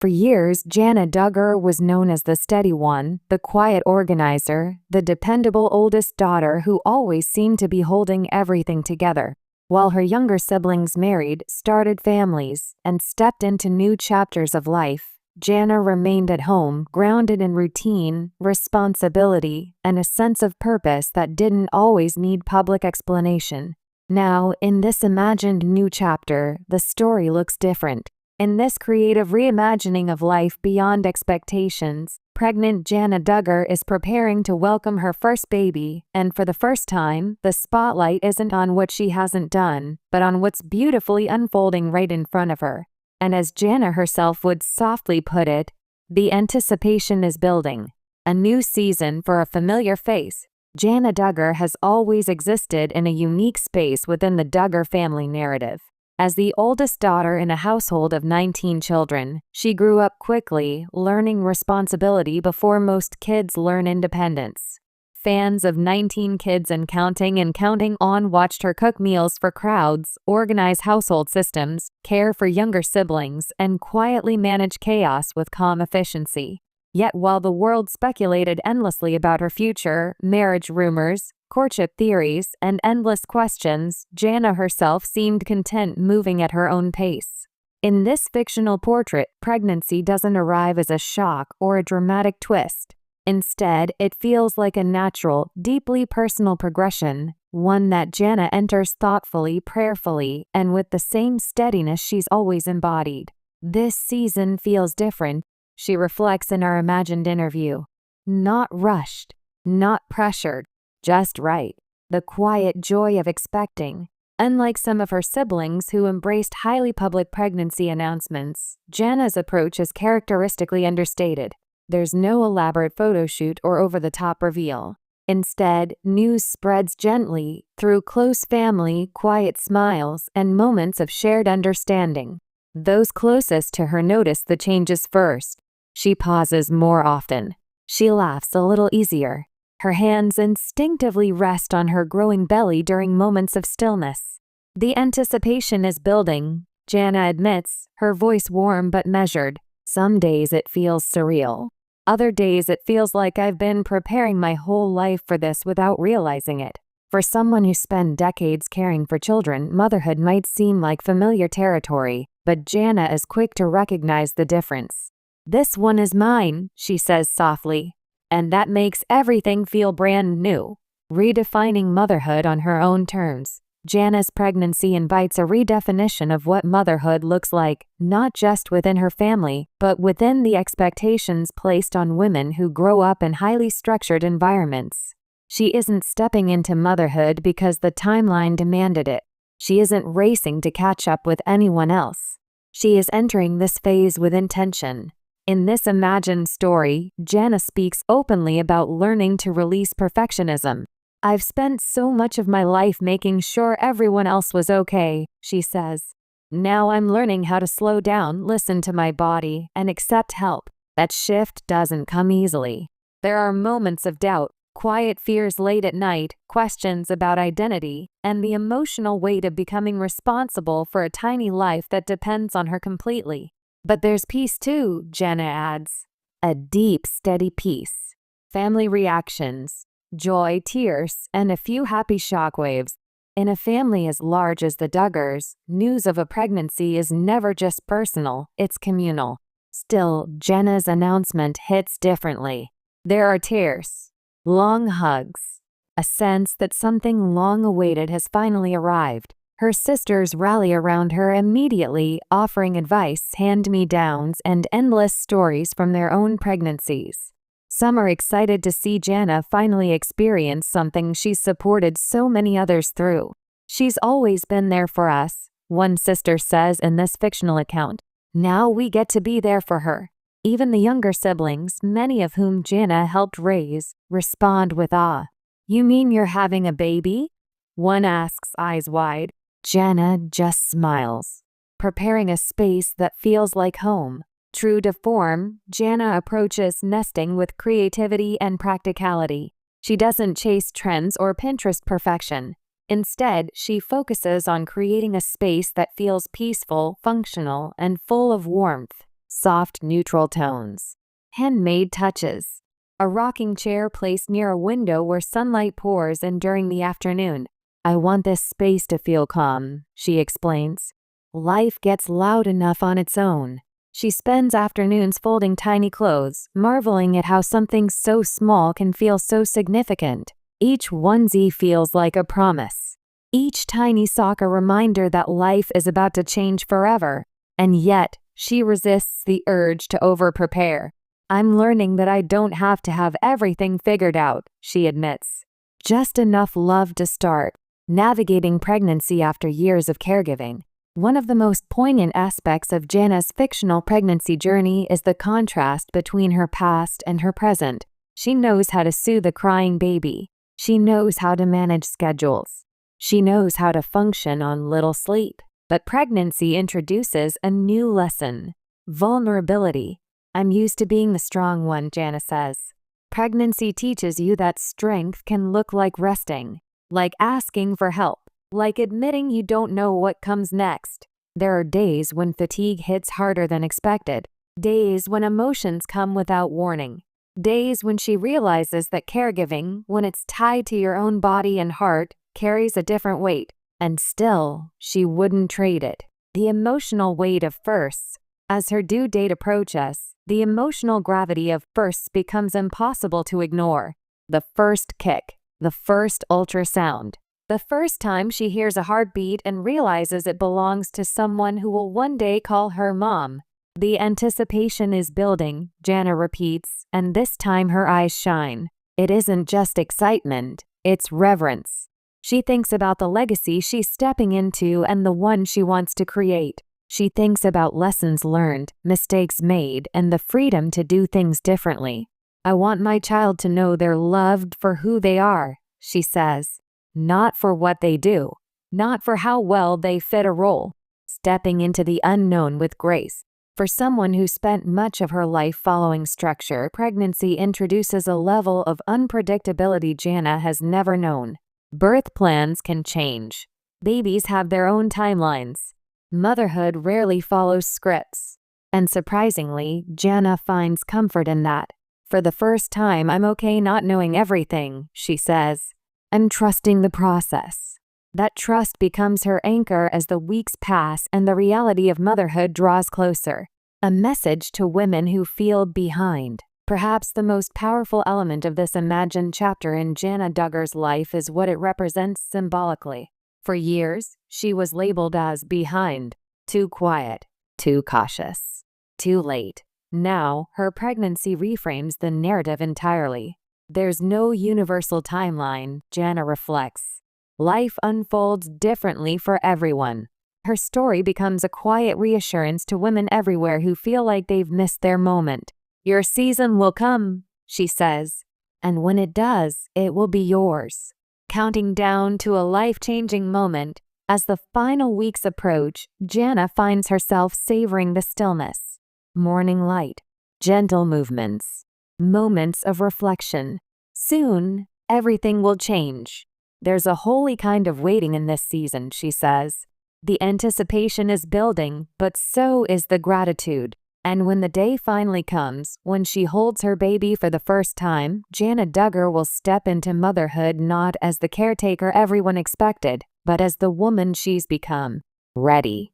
For years, Jana Duggar was known as the steady one, the quiet organizer, the dependable oldest daughter who always seemed to be holding everything together. While her younger siblings married, started families, and stepped into new chapters of life, Jana remained at home, grounded in routine, responsibility, and a sense of purpose that didn't always need public explanation. Now, in this imagined new chapter, the story looks different. In this creative reimagining of life beyond expectations, pregnant Jana Duggar is preparing to welcome her first baby, and for the first time, the spotlight isn't on what she hasn't done, but on what's beautifully unfolding right in front of her. And as Jana herself would softly put it, the anticipation is building. A new season for a familiar face. Jana Duggar has always existed in a unique space within the Duggar family narrative. As the oldest daughter in a household of 19 children, she grew up quickly, learning responsibility before most kids learn independence. Fans of 19 Kids and Counting On watched her cook meals for crowds, organize household systems, care for younger siblings, and quietly manage chaos with calm efficiency. Yet while the world speculated endlessly about her future, marriage rumors, courtship theories, and endless questions, Jana herself seemed content moving at her own pace. In this fictional portrait, pregnancy doesn't arrive as a shock or a dramatic twist. Instead, it feels like a natural, deeply personal progression, one that Jana enters thoughtfully, prayerfully, and with the same steadiness she's always embodied. This season feels different, she reflects in our imagined interview. Not rushed, not pressured, just right. The quiet joy of expecting. Unlike some of her siblings who embraced highly public pregnancy announcements, Jana's approach is characteristically understated. There's no elaborate photo shoot or over-the-top reveal. Instead, news spreads gently, through close family, quiet smiles, and moments of shared understanding. Those closest to her notice the changes first. She pauses more often. She laughs a little easier. Her hands instinctively rest on her growing belly during moments of stillness. The anticipation is building, Jana admits, her voice warm but measured. Some days it feels surreal. Other days it feels like I've been preparing my whole life for this without realizing it. For someone who spent decades caring for children, motherhood might seem like familiar territory, but Jana is quick to recognize the difference. "This one is mine," she says softly. And that makes everything feel brand new. Redefining motherhood on her own terms. Jana's pregnancy invites a redefinition of what motherhood looks like, not just within her family, but within the expectations placed on women who grow up in highly structured environments. She isn't stepping into motherhood because the timeline demanded it. She isn't racing to catch up with anyone else. She is entering this phase with intention. In this imagined story, Jana speaks openly about learning to release perfectionism. "I've spent so much of my life making sure everyone else was okay," she says. "Now I'm learning how to slow down, listen to my body, and accept help." That shift doesn't come easily. There are moments of doubt, quiet fears late at night, questions about identity, and the emotional weight of becoming responsible for a tiny life that depends on her completely. But there's peace too, Jana adds. A deep, steady peace. Family reactions, joy, tears, and a few happy shockwaves. In a family as large as the Duggars, news of a pregnancy is never just personal, it's communal. Still, Jana's announcement hits differently. There are tears, long hugs, a sense that something long awaited has finally arrived. Her sisters rally around her immediately, offering advice, hand-me-downs, and endless stories from their own pregnancies. Some are excited to see Jana finally experience something she's supported so many others through. "She's always been there for us," one sister says in this fictional account. "Now we get to be there for her." Even the younger siblings, many of whom Jana helped raise, respond with awe. "You mean you're having a baby?" one asks, eyes wide. Jana just smiles, preparing a space that feels like home. True to form, Jana approaches nesting with creativity and practicality. She doesn't chase trends or Pinterest perfection. Instead, she focuses on creating a space that feels peaceful, functional, and full of warmth. soft neutral tones, handmade touches. A rocking chair placed near a window where sunlight pours in during the afternoon. I want this space to feel calm, she explains. Life gets loud enough on its own. She spends afternoons folding tiny clothes, marveling at how something so small can feel so significant. Each onesie feels like a promise. Each tiny sock a reminder that life is about to change forever. And yet, she resists the urge to over-prepare. I'm learning that I don't have to have everything figured out, she admits. Just enough love to start. Navigating pregnancy after years of caregiving. One of the most poignant aspects of Jana's fictional pregnancy journey is the contrast between her past and her present. She knows how to soothe a crying baby. She knows how to manage schedules. She knows how to function on little sleep. But pregnancy introduces a new lesson: vulnerability. I'm used to being the strong one, Jana says. Pregnancy teaches you that strength can look like resting, like asking for help, like admitting you don't know what comes next. There are days when fatigue hits harder than expected, days when emotions come without warning, days when she realizes that caregiving, when it's tied to your own body and heart, carries a different weight. And still, she wouldn't trade it. The emotional weight of firsts. As her due date approaches, the emotional gravity of firsts becomes impossible to ignore. The first kick, the first ultrasound, the first time she hears a heartbeat and realizes it belongs to someone who will one day call her mom. The anticipation is building, Jana repeats, and this time her eyes shine. It isn't just excitement, it's reverence. She thinks about the legacy she's stepping into and the one she wants to create. She thinks about lessons learned, mistakes made, and the freedom to do things differently. I want my child to know they're loved for who they are, she says. Not for what they do, not for how well they fit a role. Stepping into the unknown with grace. For someone who spent much of her life following structure, pregnancy introduces a level of unpredictability Jana has never known. Birth plans can change. Babies have their own timelines. Motherhood rarely follows scripts. And surprisingly, Jana finds comfort in that. For the first time, I'm okay not knowing everything, she says. I'm trusting the process. That trust becomes her anchor as the weeks pass and the reality of motherhood draws closer. A message to women who feel behind. Perhaps the most powerful element of this imagined chapter in Jana Duggar's life is what it represents symbolically. For years, she was labeled as behind, too quiet, too cautious, too late. Now, her pregnancy reframes the narrative entirely. There's no universal timeline, Jana reflects. Life unfolds differently for everyone. Her story becomes a quiet reassurance to women everywhere who feel like they've missed their moment. Your season will come, she says, and when it does, it will be yours. Counting down to a life-changing moment, as the final weeks approach, Jana finds herself savoring the stillness. Morning light, gentle movements, moments of reflection. Soon, everything will change. There's a holy kind of waiting in this season, she says. The anticipation is building, but so is the gratitude. And when the day finally comes, when she holds her baby for the first time, Jana Duggar will step into motherhood not as the caretaker everyone expected, but as the woman she's become. Ready.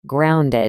Grounded.